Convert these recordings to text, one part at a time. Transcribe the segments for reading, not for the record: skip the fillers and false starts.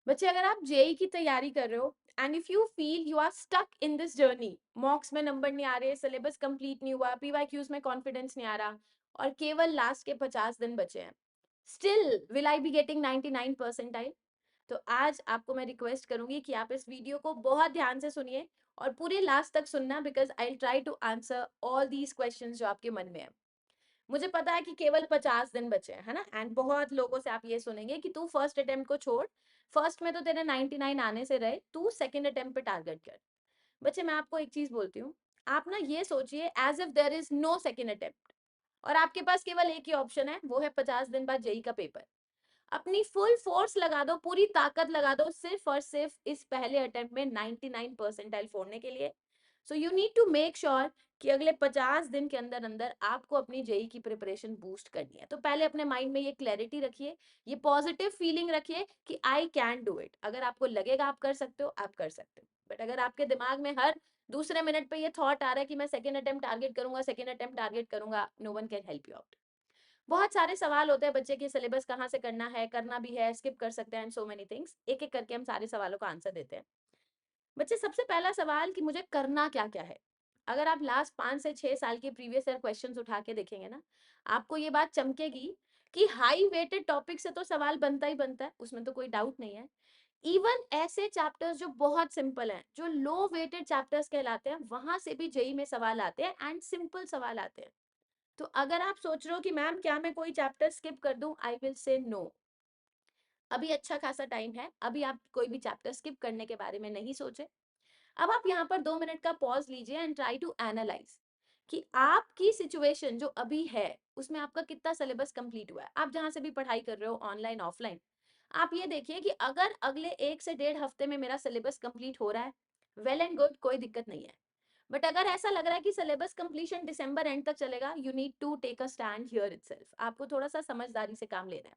बच्चे, अगर आप जेई की तैयारी कर रहे हो and if you feel you are stuck in this journey, mocks में नंबर नहीं आ रहे, सिलेबस कंप्लीट नहीं हुआ, पीवाईक्यूज में कॉन्फिडेंस नहीं आ रहा और केवल लास्ट के 50 दिन बचे हैं, still will I be getting 99 percentile? तो आज आपको मैं रिक्वेस्ट करूंगी कि आप इस वीडियो को बहुत ध्यान से सुनिए और पूरे लास्ट तक सुनना, because I will try to answer all these questions जो आपके मन में है। मुझे पता है कि केवल 50 दिन बचे हैं, है ना, एंड बहुत लोगों से आप ये सुनेंगे कि तू फर्स्ट अटेम्प्ट को छोड़, फर्स्ट में तो तेरे 99 आने से रहे, तू सेकंड अटेम्प्ट पे टारगेट कर। बच्चे, मैं आपको एक चीज बोलती हूँ, आप ना ये सोचिए as if there is no second attempt और आपके पास केवल एक ही ऑप्शन है, वो है 50 दिन बाद जेई का पेपर। अपनी फुल फोर्स लगा दो, पूरी ताकत लगा दो सिर्फ और सिर्फ इस पहले अटेम्प्ट में 99 परसेंटाइल फोड़ने के लिए। So you need to make sure कि अगले 50 दिन के अंदर अंदर आपको अपनी जेई की प्रिपरेशन बूस्ट करनी है। तो पहले अपने माइंड में ये क्लैरिटी रखिए, ये पॉजिटिव फीलिंग रखिए कि आई कैन डू इट। अगर आपको लगेगा आप कर सकते हो, आप कर सकते हो, बट अगर आपके दिमाग में हर दूसरे मिनट पे ये थॉट आ रहा है कि मैं सेकंड अटेम्प्ट टारगेट करूंगा, सेकंड अटेम्प्ट टारगेट करूंगा, no one can help you out. बहुत सारे सवाल होते हैं बच्चे के, सिलेबस कहाँ से करना है, करना भी है, स्किप कर सकते हैं, एंड सो मेनी थिंग्स। एक एक करके हम सारे सवालों का आंसर देते हैं। बच्चे, सबसे पहला सवाल कि मुझे करना क्या क्या है। अगर आप लास्ट 5 से 6 साल के प्रीवियस ईयर क्वेश्चंस उठा के देखेंगे ना, आपको ये बात चमकेगी कि हाई वेटेड टॉपिक से तो सवाल बनता ही बनता है, उसमें तो कोई डाउट नहीं है। इवन ऐसे चैप्टर्स जो बहुत सिंपल हैं, जो लो वेटेड चैप्टर्स कहलाते हैं, वहां से भी जेई में सवाल आते हैं एंड सिंपल सवाल आते हैं। तो अगर आप सोच रहे हो कि मैम क्या मैं कोई चैप्टर स्किप कर दूं, आई विल से नो। अभी अच्छा खासा टाइम है, अभी आप कोई भी चैप्टर स्किप करने के बारे में नहीं सोचे। अब आप यहाँ पर 2 मिनट का पॉज लीजिए एंड ट्राई टू एनालाइज कि आपकी सिचुएशन जो अभी है उसमें आपका कितना सिलेबस कंप्लीट हुआ है। आप जहां से भी पढ़ाई कर रहे हो, ऑनलाइन ऑफलाइन, आप ये देखिए कि अगर अगले 1 से 1.5 हफ्ते में मेरा सिलेबस कंप्लीट हो रहा है, वेल एंड गुड, कोई दिक्कत नहीं है। बट अगर ऐसा लग रहा है कि सिलेबस कंप्लीशन दिसंबर एंड तक चलेगा, you need to take a stand here itself. आपको थोड़ा सा समझदारी से काम लेना है।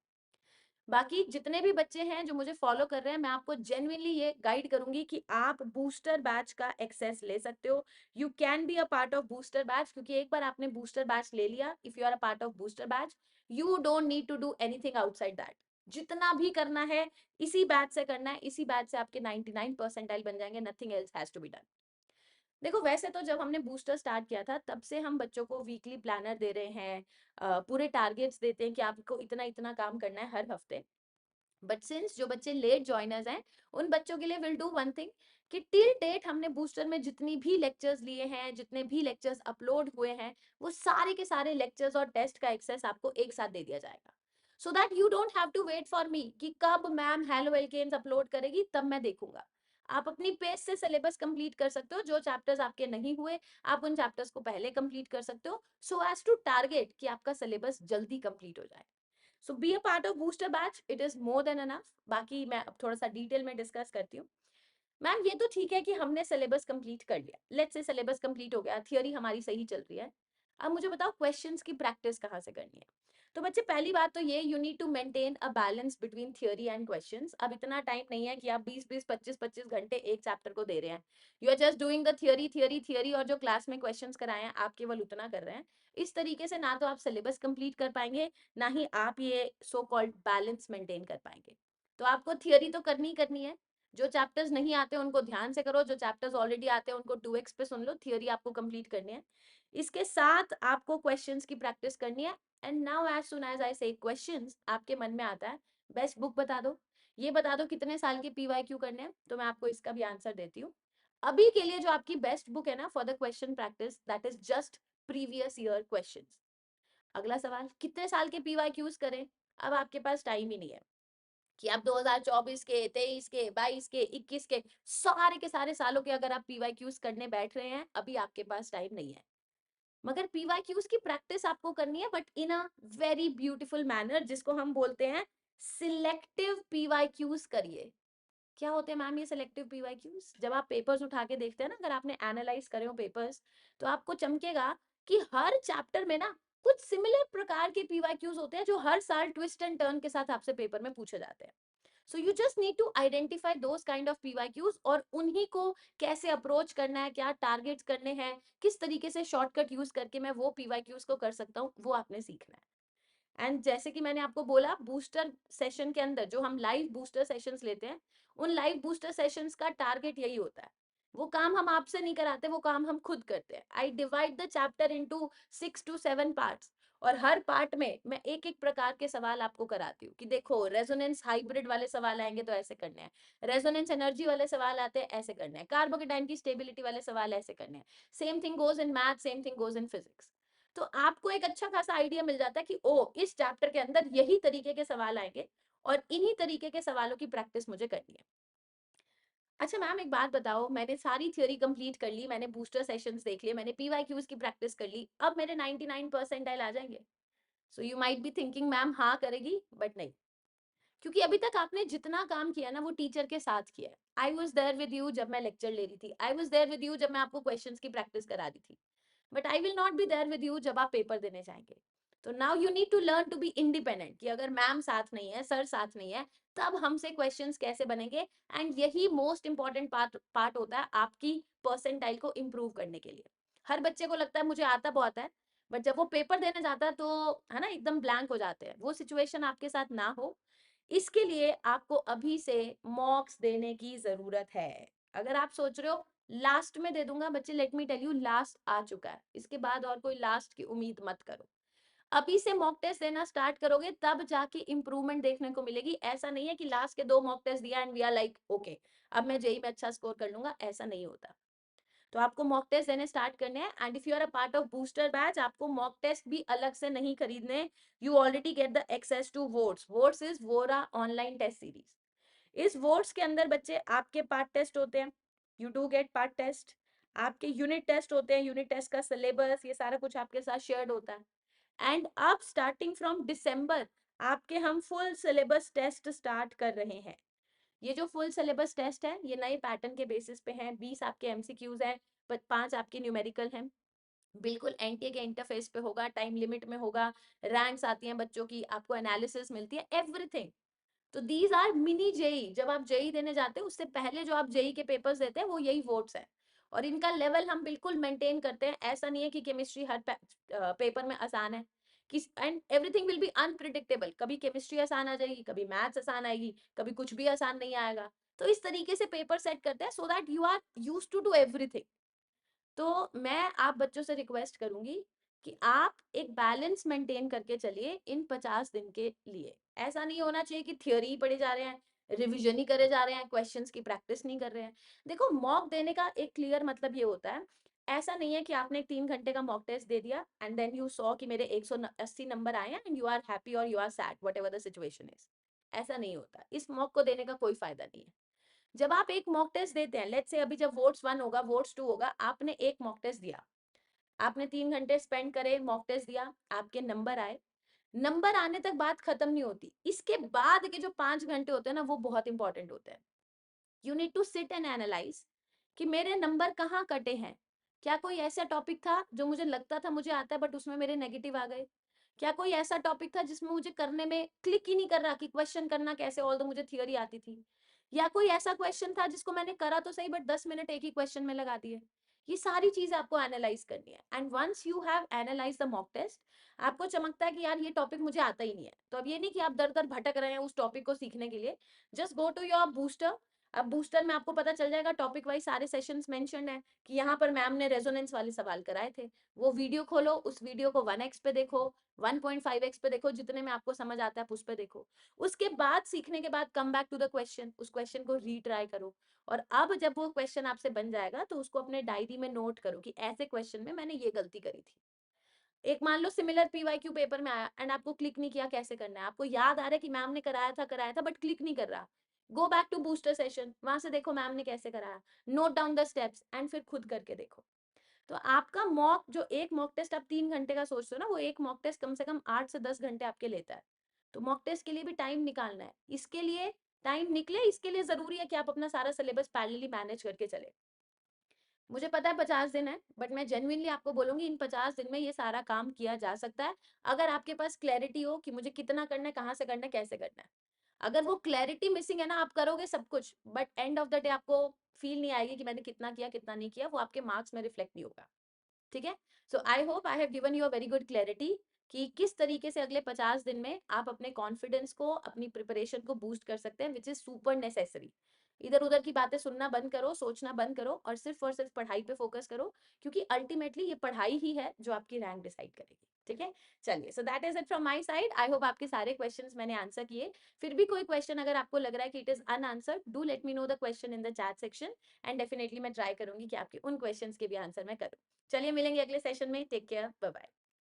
बाकी जितने भी बच्चे हैं जो मुझे फॉलो कर रहे हैं, मैं आपको जेन्युइनली ये गाइड करूंगी कि आप बूस्टर बैच का एक्सेस ले सकते हो। You can be a part of booster batch, क्योंकि एक बार आपने बूस्टर बैच ले लिया, if you are a part of booster batch, you don't need to do anything outside that. जितना भी करना है इसी बैच से करना है, इसी बैच से आपके 99 परसेंटाइल बन जाएंगे, nothing else has to be done. देखो, वैसे तो जब हमने बूस्टर स्टार्ट किया था तब से हम बच्चों को वीकली प्लानर दे रहे हैं, पूरे टारगेट्स देते हैं कि आपको इतना इतना काम करना है हर हफ्ते। बट सिंस जो बच्चे लेट ज्वाइनर्स हैं, उन बच्चों के लिए विल डू वन थिंग कि टिल डेट हमने बूस्टर में जितनी भी लेक्चर्स लिए हैं, जितने भी लेक्चर्स अपलोड हुए हैं, वो सारे के सारे लेक्चर्स और टेस्ट का एक्सेस आपको एक साथ दे दिया जाएगा। So that you don't have to wait for me कि कब मैम हेलो एल्केन्स अपलोड करेगी तब मैं देखूंगा। आप अपनी पेस से सिलेबस कंप्लीट कर सकते हो, जो चैप्टर्स आपके नहीं हुए आप उन चैप्टर्स को पहले कंप्लीट कर सकते हो, सो एज टू टारगेट कि आपका सिलेबस जल्दी कंप्लीट हो जाए। So be a part of booster batch, it is more than enough. बाकी मैं अब थोड़ा सा डिटेल में डिस्कस करती हूँ। मैम, ये तो ठीक है कि हमने सिलेबस कंप्लीट कर लिया, लेट्स से सिलेबस कंप्लीट हो गया, थियरी हमारी सही चल रही है। अब मुझे बताओ क्वेश्चंस की प्रैक्टिस कहाँ से करनी है। तो बच्चे, पहली बात तो ये, you need to maintain a balance between theory and questions. अब इतना टाइम नहीं है कि आप 20-20 25-25 घंटे एक चैप्टर को दे रहे हैं। You are just doing the theory theory theory, और जो क्लास में क्वेश्चंस कराए हैं आप केवल उतना कर रहे हैं। इस तरीके से ना तो आप सिलेबस कंप्लीट कर पाएंगे, ना ही आप ये सो कॉल्ड बैलेंस मेंटेन कर पाएंगे। तो आपको थियरी तो करनी ही करनी है। जो चैप्टर्स नहीं आते उनको ध्यान से करो, जो चैप्टर्स ऑलरेडी आते हैं उनको 2x पे सुन लो, थियरी आपको कंप्लीट करनी है। इसके साथ आपको क्वेश्चंस की प्रैक्टिस करनी है। And now as soon as I say questions, आपके मन में आता है बेस्ट बुक बता दो, ये बता दो कितने साल के पीवाईक्यू करने हैं, तो मैं आपको इसका भी आंसर देती हूँ। अभी के लिए जो आपकी बेस्ट बुक है ना for the question practice, that is just previous year questions. अगला सवाल, कितने साल के पीवाईक्यूज करें? अब आपके पास टाइम ही नहीं है कि आप 2024 के, 23 के, 22 के, 21 के, सारे के सारे सालों के अगर आप पीवाईक्यूज करने बैठ रहे हैं, अभी आपके पास टाइम नहीं है। मगर पीवाईक्यूज की प्रैक्टिस आपको करनी है, but in a very beautiful manner, जिसको हम बोलते हैं सिलेक्टिव पीवाईक्यूज करिए। क्या होते हैं मैम ये सिलेक्टिव पीवाईक्यूज? जब आप पेपर्स उठा के देखते हैं ना, अगर आपने एनालाइज करे हो पेपर्स, तो आपको चमकेगा कि हर चैप्टर में ना कुछ सिमिलर प्रकार के पीवाईक्यूज होते हैं जो हर साल ट्विस्ट एंड टर्न के साथ आपसे पेपर में पूछे जाते हैं। So you just need to identify those kind of PYQs, और उन्हीं को कैसे अप्रोच करना है, क्या टारगेट्स करने हैं, किस तरीके से शॉर्टकट यूज करके मैं वो पीवाईक्यूज को कर सकता हूँ, वो आपने सीखना है। एंड जैसे कि मैंने आपको बोला, बूस्टर सेशन के अंदर जो हम लाइव बूस्टर सेशंस लेते हैं, उन लाइव बूस्टर सेशंस का टारगेट यही होता है। वो काम हम आपसे नहीं कराते, वो काम हम खुद करते हैं। I divide the chapter into 6 to 7 parts, और हर पार्ट में मैं एक एक प्रकार के सवाल आपको कराती हूँ कि देखो, रेजोनेंस हाइब्रिड वाले सवाल आएंगे तो ऐसे करने हैं, रेजोनेंस एनर्जी वाले सवाल आते हैं ऐसे करने हैं, कार्बोकेटाइन की स्टेबिलिटी वाले सवाल ऐसे करने हैं। Same thing goes in math, same thing goes in physics. तो आपको एक अच्छा खासा आइडिया मिल जाता है कि ओ, इस चैप्टर के अंदर यही तरीके के सवाल आएंगे और इन्हीं तरीके के सवालों की प्रैक्टिस मुझे करनी है। अच्छा मैम, एक बात बताओ, मैंने सारी थ्योरी कंप्लीट कर ली, मैंने बूस्टर सेशंस देख लिए, मैंने पीवाईक्यूज की प्रैक्टिस कर ली, अब मेरे 99 परसेंटाइल आ जाएंगे? So you might be thinking ma'am हाँ करेगी, बट नहीं, क्योंकि अभी तक आपने जितना काम किया ना वो टीचर के साथ किया है। I was there with you जब मैं लेक्चर ले रही थी, I was there with you जब मैं आपको क्वेश्चंस की प्रैक्टिस करा रही थी, but I will not be there with you जब आप पेपर देने जाएंगे। तो now you need to learn to be independent, कि अगर मैम साथ नहीं है, सर साथ नहीं है, तब हमसे क्वेश्चंस कैसे बनेंगे। एंड यही मोस्ट इंपॉर्टेंट पार्ट होता है आपकी परसेंटाइल को इम्प्रूव करने के लिए। हर बच्चे को लगता है मुझे आता बहुत है, बट जब वो पेपर देने जाता है तो है ना, एकदम ब्लैंक हो जाते हैं। वो सिचुएशन आपके साथ ना हो, इसके लिए आपको अभी से मॉक्स देने की जरूरत है। अगर आप सोच रहे हो लास्ट में दे दूंगा, बच्चे let me tell you, last आ चुका है, इसके बाद और कोई लास्ट की उम्मीद मत करो। अभी से मॉक टेस्ट देना स्टार्ट करोगे तब जाके इंप्रूवमेंट देखने को मिलेगी। ऐसा नहीं है कि लास्ट के 2 मॉक टेस्ट दिया and we are like okay, अब मैं जेई में अच्छा स्कोर कर लूंगा, ऐसा नहीं होता। तो आपको मॉक टेस्ट देने स्टार्ट करने हैं। And if you are a part of booster batch, आपको मॉक टेस्ट भी अलग से नहीं खरीदने। You already get the access to votes. Votes is वोरा ऑनलाइन टेस्ट सीरीज। इस वोट्स के अंदर बच्चे आपके पार्ट टेस्ट होते हैं, you do get part test, आपके यूनिट टेस्ट होते हैं, यूनिट टेस्ट का सिलेबस ये सारा कुछ आपके साथ शेयर्ड होता है। एंड अब स्टार्टिंग फ्रॉम दिसंबर आपके हम फुल सिलेबस टेस्ट स्टार्ट कर रहे हैं। ये जो फुल सिलेबस टेस्ट है ये नए पैटर्न के बेसिस पे है। 20 आपके एमसीक्यूज हैं, 5 आपके न्यूमेरिकल हैं, बिल्कुल एनटीए के इंटरफेस पे होगा, टाइम लिमिट में होगा, रैंक्स आती हैं बच्चों की, आपको एनालिसिस मिलती है, एवरीथिंग। तो दीज आर मिनी जेई। जब आप जेई देने जाते हैं उससे पहले जो आप जेई के पेपर्स देते हैं वो यही वोट्स है, और इनका लेवल हम बिल्कुल मेंटेन करते हैं। ऐसा नहीं है कि केमिस्ट्री हर पेपर में आसान है, कि and everything will be unpredictable, कभी केमिस्ट्री आसान आ जाएगी, कभी मैथ्स आसान आएगी, कभी कुछ भी आसान नहीं आएगा। तो इस तरीके से पेपर सेट करते हैं so that you are use to do everything. तो मैं आप बच्चों से रिक्वेस्ट करूंगी कि आप एक बैलेंस मेंटेन करके चलिए इन 50 दिन के लिए। ऐसा नहीं होना चाहिए कि थियोरी ही पढ़े जा रहे हैं, रिविजन ही करे जा रहे हैं, क्वेश्चंस की प्रैक्टिस नहीं कर रहे हैं। देखो, मॉक देने का एक क्लियर मतलब ये होता है, ऐसा नहीं है कि आपने एक 3 घंटे का मॉक टेस्ट दे दिया एंड देन यू सॉ कि मेरे 180 नंबर आए हैं एंड यू आर हैप्पी और you are sad, whatever the situation is. ऐसा नहीं होता, इस मॉक को देने का कोई फायदा नहीं है। जब आप एक मॉक टेस्ट देते हैं, लेट्स से अभी जब वोट्स 1 होगा, वोट्स 2 होगा, आपने एक मॉक टेस्ट दिया, आपने 3 घंटे स्पेंड करे, मॉक टेस्ट दिया, आपके नंबर आए। नंबर आने तक बात खत्म नहीं होती, इसके बाद के जो 5 घंटे होते हैं ना वो बहुत इंपॉर्टेंट होते हैं। You need to sit and analyse कि मेरे नंबर कहाँ कटे हैं। क्या कोई ऐसा टॉपिक था जो मुझे लगता था मुझे आता है बट उसमें मेरे नेगेटिव आ गए? क्या कोई ऐसा टॉपिक था जिसमें मुझे करने में क्लिक ही नहीं कर रहा कि क्वेश्चन करना कैसे, ऑल मुझे थियोरी आती थी? या कोई ऐसा क्वेश्चन था जिसको मैंने करा तो सही बट 10 मिनट एक ही क्वेश्चन में लगा दिए? ये सारी चीजें आपको एनालाइज करनी है। And once you have analyse the mock test, आपको चमकता है कि यार ये टॉपिक मुझे आता ही नहीं है, तो अब ये नहीं कि आप दर दर भटक रहे हैं उस टॉपिक को सीखने के लिए। Just go to your booster. अब बूस्टर में आपको पता चल जाएगा, टॉपिक वाइज सारे सेशंस मेंशन्ड है कि यहाँ पर मैम ने रेजोनेंस वाले सवाल कराए थे। वो वीडियो खोलो, उस वीडियो को 1x पे देखो, 1.5x पे देखो, जितने में आपको समझ आता है उस पे देखो। उसके बाद सीखने के बाद come back to the question, उस क्वेश्चन को रीट्राई करो। और अब जब वो क्वेश्चन आपसे बन जाएगा तो उसको अपने डायरी में नोट करो कि ऐसे क्वेश्चन में मैंने ये गलती करी थी। एक मान लो सिमिलर पीवाईक्यू पेपर में आया एंड आपको क्लिक नहीं किया, कैसे करना है? आपको याद आ रहा है कि मैम ने कराया था बट क्लिक नहीं कर रहा, go back to booster session, वहां से देखो मैम ने कैसे कराया, note down the steps and फिर खुद करके देखो। तो आपका मॉक, जो एक मॉक टेस्ट आप 3 घंटे का सोचते हो ना, वो एक मॉक टेस्ट कम से कम 8 से 10 घंटे आपके लेता है। तो मॉक टेस्ट के लिए भी टाइम निकालना है, इसके लिए टाइम निकले, इसके लिए जरूरी है कि आप अपना सारा सिलेबस पैरेलली मैनेज करके चले। मुझे पता है 50 दिन है, बट मैं जेन्युइनली आपको बोलूंगी इन 50 दिन में ये सारा काम किया जा सकता है, अगर आपके पास क्लैरिटी हो कि मुझे कितना करना है, कहाँ से करना है, कैसे करना है। अगर वो क्लैरिटी मिसिंग है ना, आप करोगे सब कुछ but end of the day आपको फील नहीं आएगी कि मैंने कितना किया कितना नहीं किया, वो आपके मार्क्स में रिफ्लेक्ट नहीं होगा। ठीक है? So I hope I have given you a very good clarity. कि किस तरीके से अगले 50 दिन में आप अपने कॉन्फिडेंस को, अपनी प्रिपरेशन को बूस्ट कर सकते हैं, विच इज़ सुपर नेसेसरी। इधर-उधर की बातें सुनना बंद करो, सोचना बंद करो और सिर्फ पढ़ाई पे फ़ोकस करो, क्योंकि अल्टीमेटली ये पढ़ाई ही है जो आपकी रैंक डिसाइड करेगी, ठीक है? चलिए, so that is it from my side. I hope आपके सारे क्वेश्चंस मैंने आंसर किए। फिर भी कोई क्वेश्चन अगर आपको लग रहा है कि it is unanswered, do let me know the question in the chat section and definitely मैं ट्राई करूँगी कि आपके उन क्वेश्चंस के भी आंसर मैं करूँ। चलिए मिलेंगे अगले सेशन में। Take care, bye-bye.